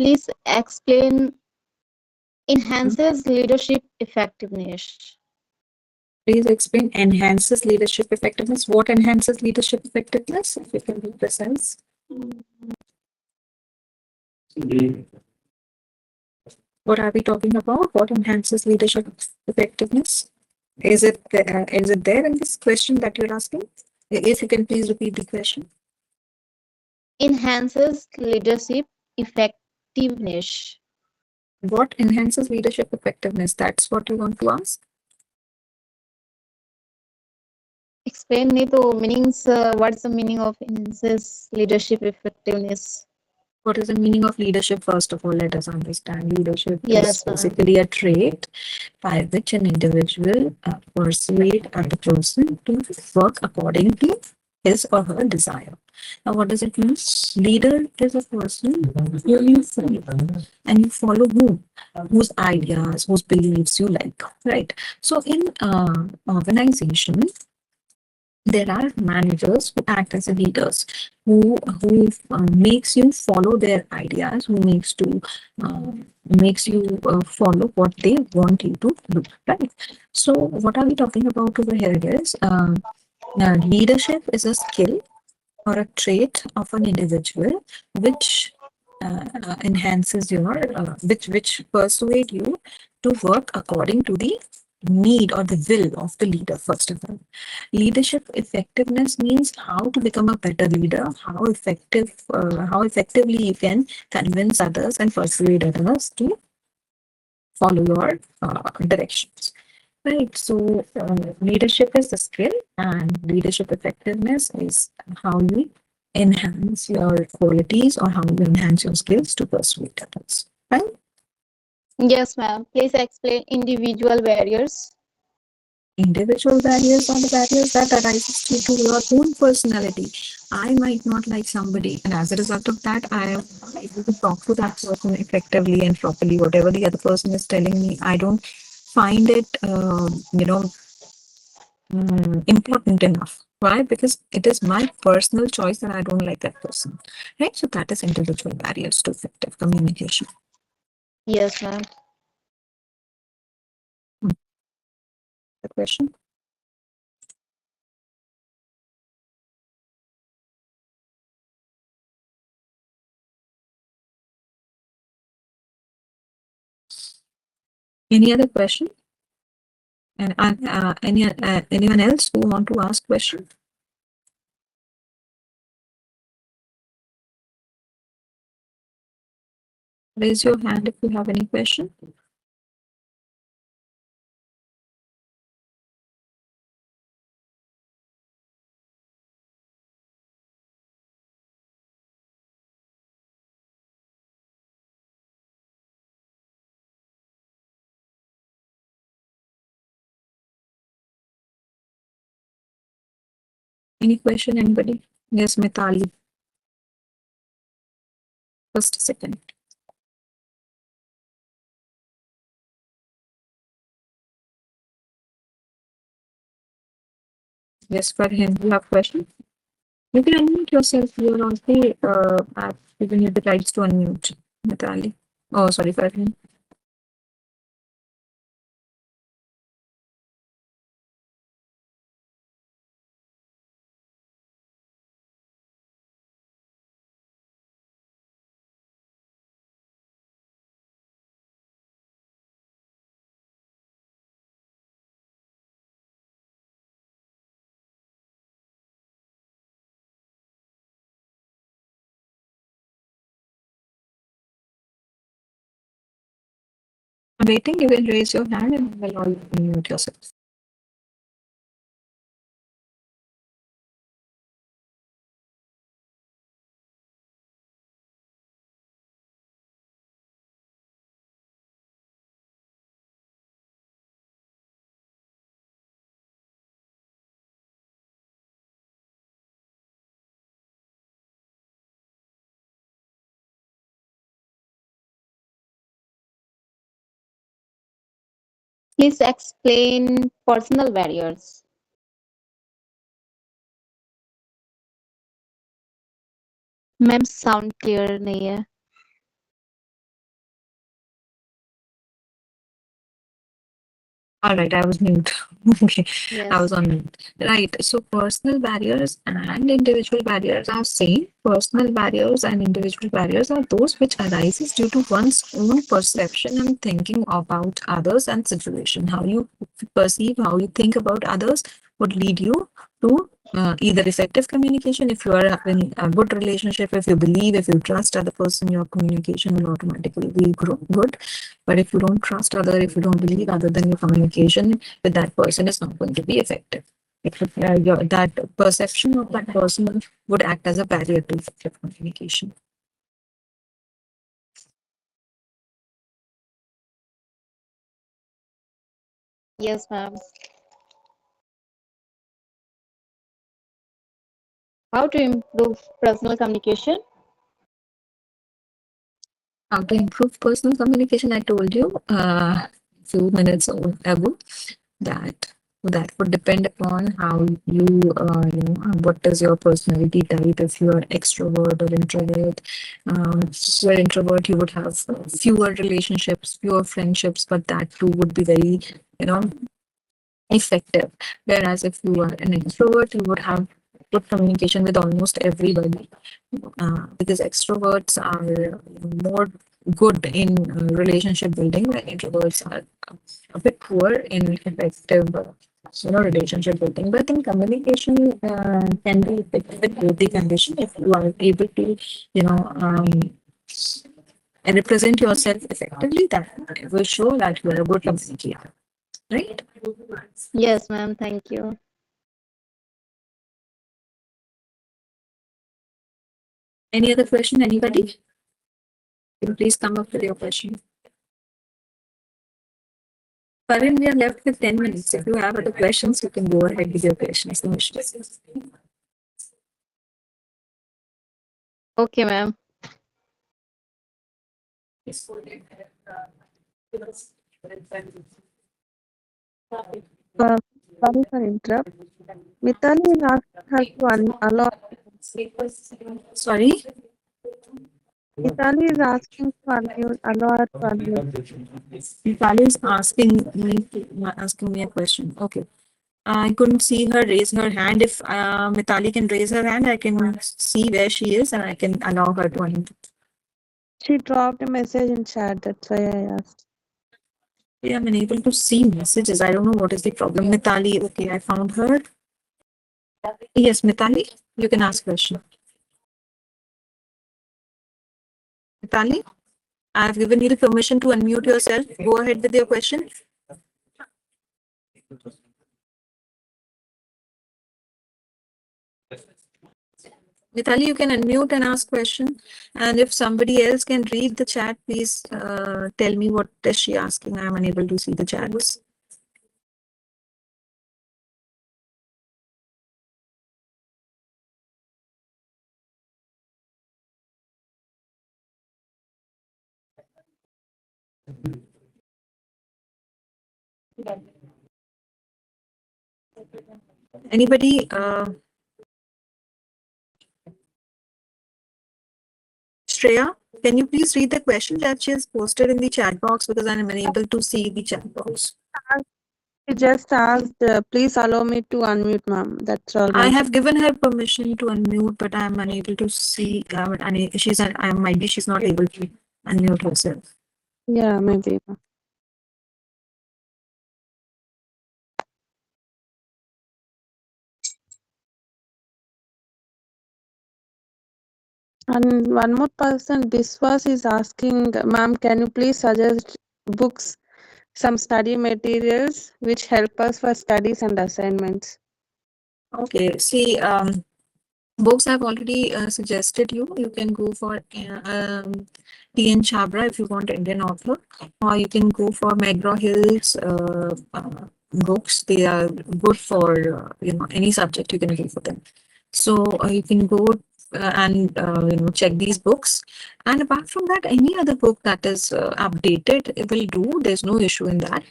please explain enhances leadership effectiveness. Please explain enhances leadership effectiveness. What enhances leadership effectiveness? If you can be precise. What are we talking about? What enhances leadership effectiveness? Is it there in this question that you're asking? If you can please repeat the question. Enhances leadership effectiveness. What enhances leadership effectiveness? That's what you want to ask. Explain me the meanings. What's the meaning of enhances leadership effectiveness? What is the meaning of leadership? First of all, let us understand. Leadership is Yes, ma'am. basically a trait by which an individual persuade other person to work according to his or her desire. Now, what does it mean? Leader is a person who you follow, and you follow whom, whose ideas, whose beliefs you like, right? So, in organization, there are managers who act as leaders, who makes you follow their ideas, who makes you follow what they want you to do, right? So what are we talking about over here is leadership is a skill or a trait of an individual which enhances your which persuade you to work according to the need or the will of the leader. First of all, leadership effectiveness means how to become a better leader, how effectively you can convince others and persuade others to follow your directions. Right. So leadership is the skill, and leadership effectiveness is how you enhance your qualities or how you enhance your skills to persuade others. Right. Yes, ma'am. Please explain individual barriers. Individual barriers are the barriers that arises due to your own personality. I might not like somebody, and as a result of that, I am able to talk to that person effectively and properly. Whatever the other person is telling me, I don't find it, important enough. Why? Because it is my personal choice that I don't like that person. Right? So that is individual barriers to effective communication. Yes, ma'am. The question. Any other question? And anyone else who want to ask question? Raise your hand if you have any question. Any question, anybody? Yes, Mithali. Just a second. Yes, for him, you have question? You can unmute yourself. You're on the app. Giving you the rights to unmute, Mithali. Oh, sorry, for him. I'm waiting. You can raise your hand and we'll all unmute yourself. Please explain personal barriers. Ma'am sound clear नहीं है. All right, I was mute. Okay, Yes. I was on mute. Right. So personal barriers and individual barriers are same. Personal barriers and individual barriers are those which arises due to one's own perception and thinking about others and situation. How you perceive, how you think about others would lead you to either effective communication. If you are having a good relationship, if you believe, if you trust other person, your communication will automatically be good. But if you don't trust other, if you don't believe other, then your communication with that person is not going to be effective. That perception of that person would act as a barrier to effective communication. Yes, ma'am. How to improve personal communication? How to improve personal communication? I told you few minutes ago that would depend upon how you what is your personality type. If you are extrovert or introvert, if you're introvert, you would have fewer relationships, fewer friendships, but that too would be very effective. Whereas if you are an extrovert, you would have good communication with almost everybody, because extroverts are more good in relationship building, while introverts are a bit poor in effective relationship building. But in communication can be effective with both the condition if you are able to represent yourself effectively. That will show that you are a good communicator, right? Yes, ma'am. Thank you. Any other question? Anybody? Can you please come up with your question? Parin, we are left with 10 minutes. If you have other questions, you can go ahead with your questions. No issues. Okay, ma'am. Sorry for interrupt. Mithali is asking her to allow. Sorry? Mithali is asking to unmute, allow her to unmute. Mithali is asking me a question. Okay. I couldn't see her raise her hand. If Mithali can raise her hand, I can see where she is and I can allow her to unmute. She dropped a message in chat. That's why I asked. Yeah, I'm unable to see messages. I don't know what is the problem. Mithali, okay, I found her. Yes, Mithali, you can ask question. Mithali, I have given you the permission to unmute yourself. Go ahead with your question. Mithali, you can unmute and ask question. And if somebody else can read the chat, please tell me what is she asking. I am unable to see the chats. Anybody? Shreya, can you please read the question that she has posted in the chat box because I am unable to see the chat box. She just asked, please allow me to unmute, ma'am. That's all. I have given her permission to unmute, but I am unable to see. Maybe she's not able to unmute herself. Yeah, maybe. And one more person, Biswas, is asking, ma'am, can you please suggest books, some study materials which help us for studies and assignments? Okay, see, books I've already suggested you. You can go for T.N. Chabra if you want Indian author, or you can go for McGraw-Hill's books. They are good for any subject. You can go for them. So you can go and check these books. And apart from that, any other book that is updated, it will do. There's no issue in that.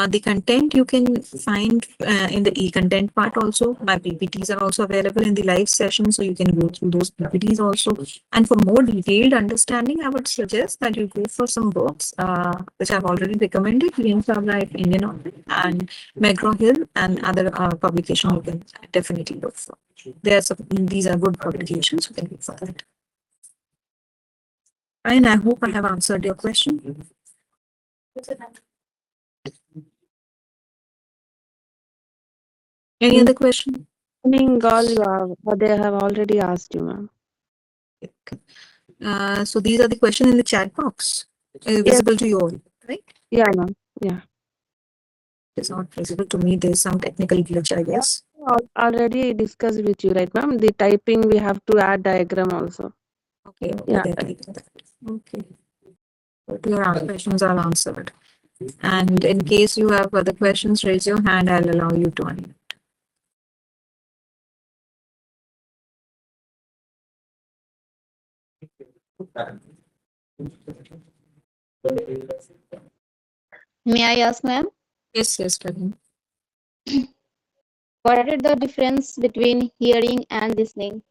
The content you can find in the e-content part also. My PPTs are also available in the live session, so you can go through those PPTs also. And for more detailed understanding, I would suggest that you go for some books which I've already recommended, T.N. Chabra, Indian author, and McGraw-Hill, and other publication you can definitely look for. These are good publications. You can look for that. And I hope I have answered your question. Any other question? They have already asked you, ma'am. So these are the questions in the chat box. Visible to you all, right? Yeah, ma'am. Yeah. It's not visible to me. There's some technical glitch, I guess. Already discussed with you, right, ma'am? The typing, we have to add diagram also. Okay. Yeah. Okay. But your questions are answered. And in case you have other questions, raise your hand. I'll allow you to unmute. May I ask, ma'am? Yes, Kevin. What is the difference between hearing and listening?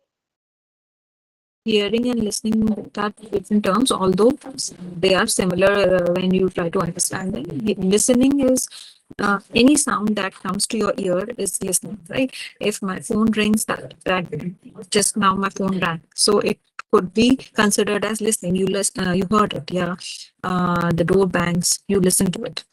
Hearing and listening are different terms, although they are similar when you try to understand them. Listening is any sound that comes to your ear is listening, right? If my phone rings, that just now my phone rang, so it could be considered as listening. You heard it, yeah. The door bangs, you listen to it.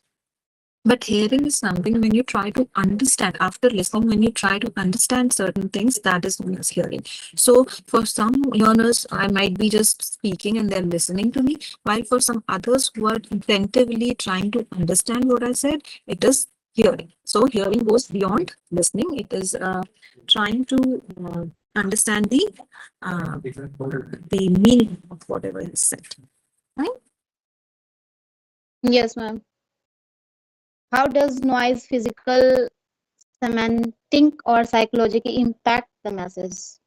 But hearing is something when you try to understand, after listening, when you try to understand certain things, that is known as hearing. So for some learners, I might be just speaking and they're listening to me, while for some others who are attentively trying to understand what I said, it is hearing. So hearing goes beyond listening. It is trying to understand the meaning of whatever is said. Right? Yes, ma'am. How does noise, physical, semantic, or psychologically impact the masses?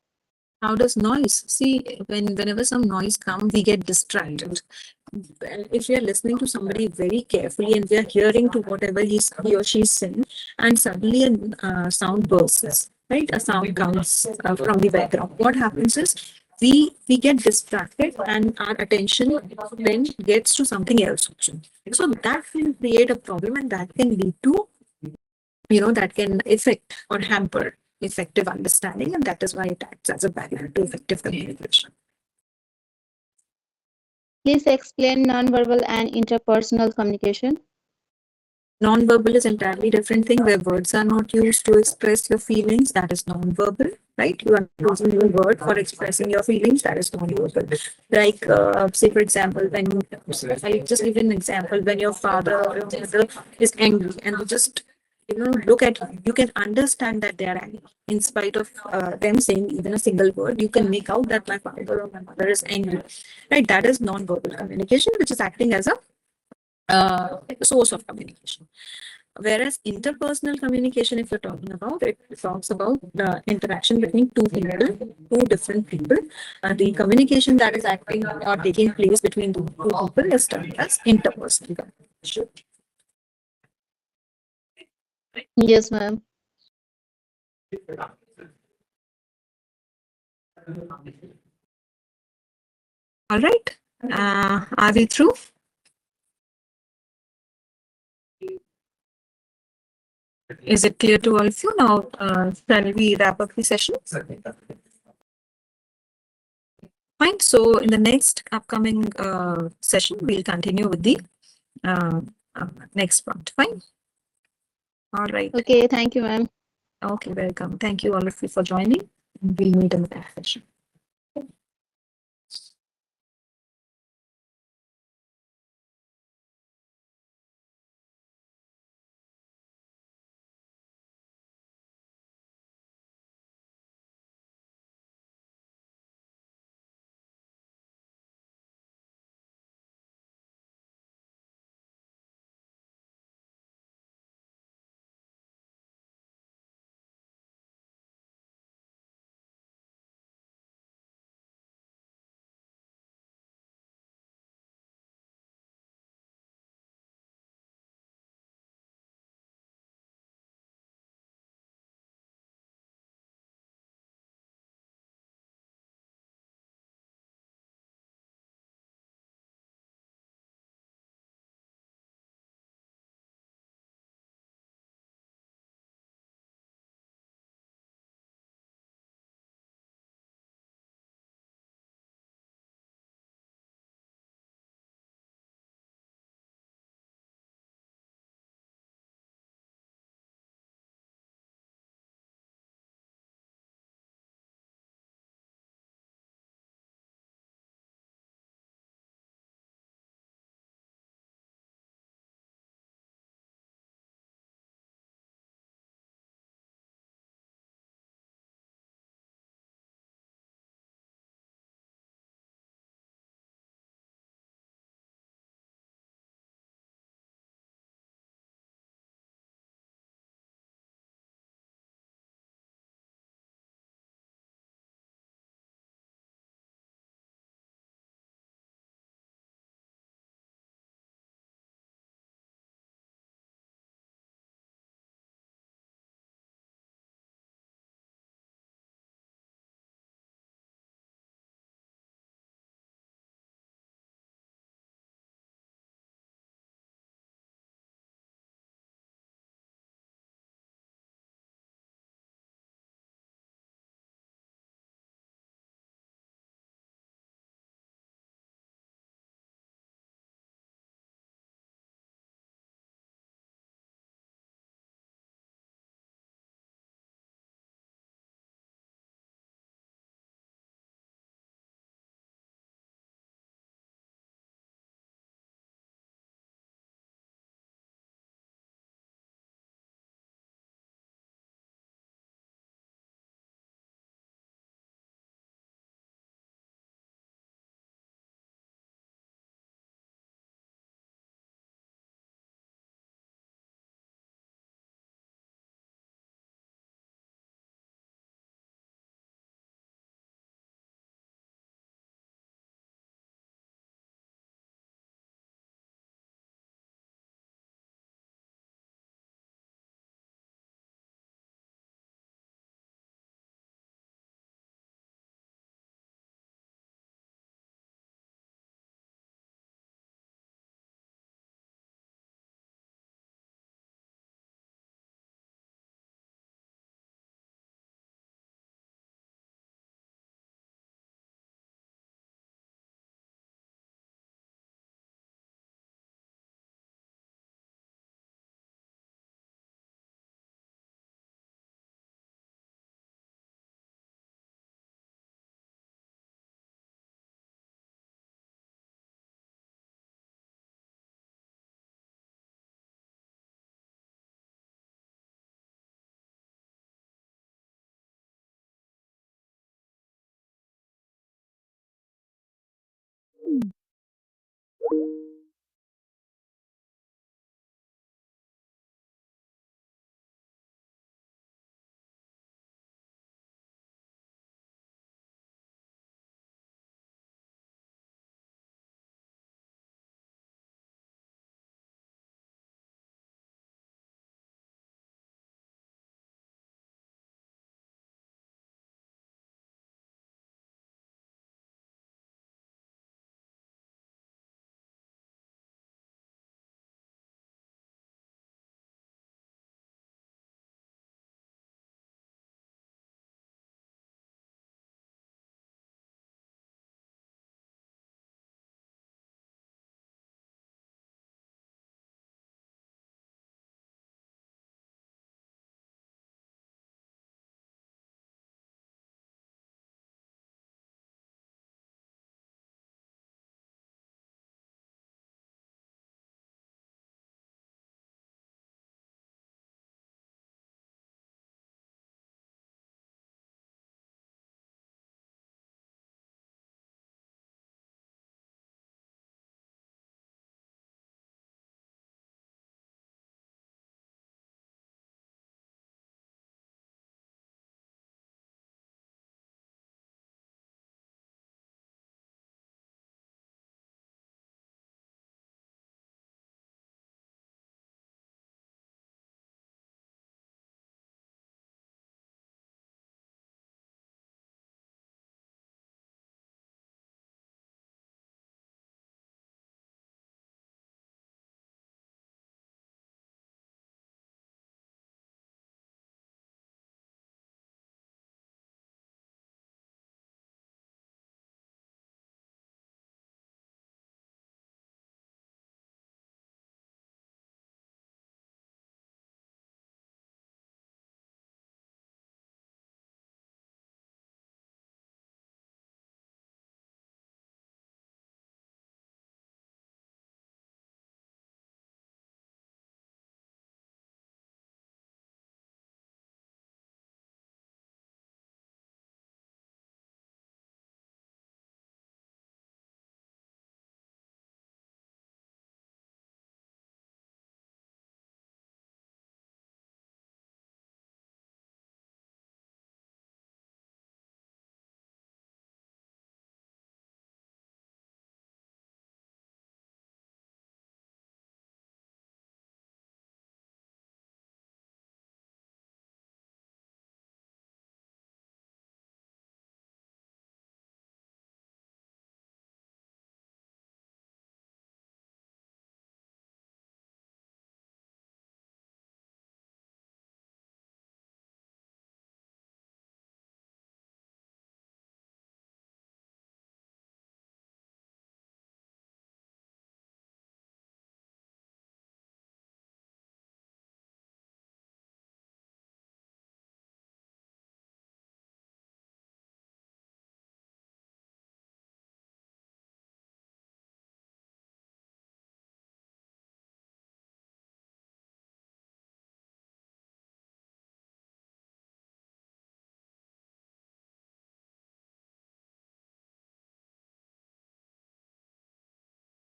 How does noise? See, whenever some noise comes, we get distracted. If we are listening to somebody very carefully and we are hearing to whatever he or she is saying, and suddenly a sound bursts, right? A sound comes from the background. What happens is we get distracted and our attention then gets to something else. So that can create a problem, and that can lead to, that can affect or hamper effective understanding, and that is why it acts as a barrier to effective communication. Please explain nonverbal and interpersonal communication. Non-verbal is entirely different thing where words are not used to express your feelings. That is non-verbal, right? You are using your word for expressing your feelings. That is non-verbal. Like, say for example, I just give an example, when your father or your mother is angry and you just look at, you can understand that they are angry in spite of them saying even a single word. You can make out that my father or my mother is angry, right? That is non-verbal communication, which is acting as a source of communication. Whereas interpersonal communication, if you're talking about, it talks about the interaction between two people, two different people. The communication that is acting or taking place between the two people is termed as interpersonal communication. Yes, ma'am. All right. Are we through? Is it clear to all of you now? Shall we wrap up the session? Fine. So in the next upcoming session, we'll continue with the next part. Fine. All right. Okay, thank you, ma'am. Okay, welcome. Thank you all of you for joining. We'll meet in the next session.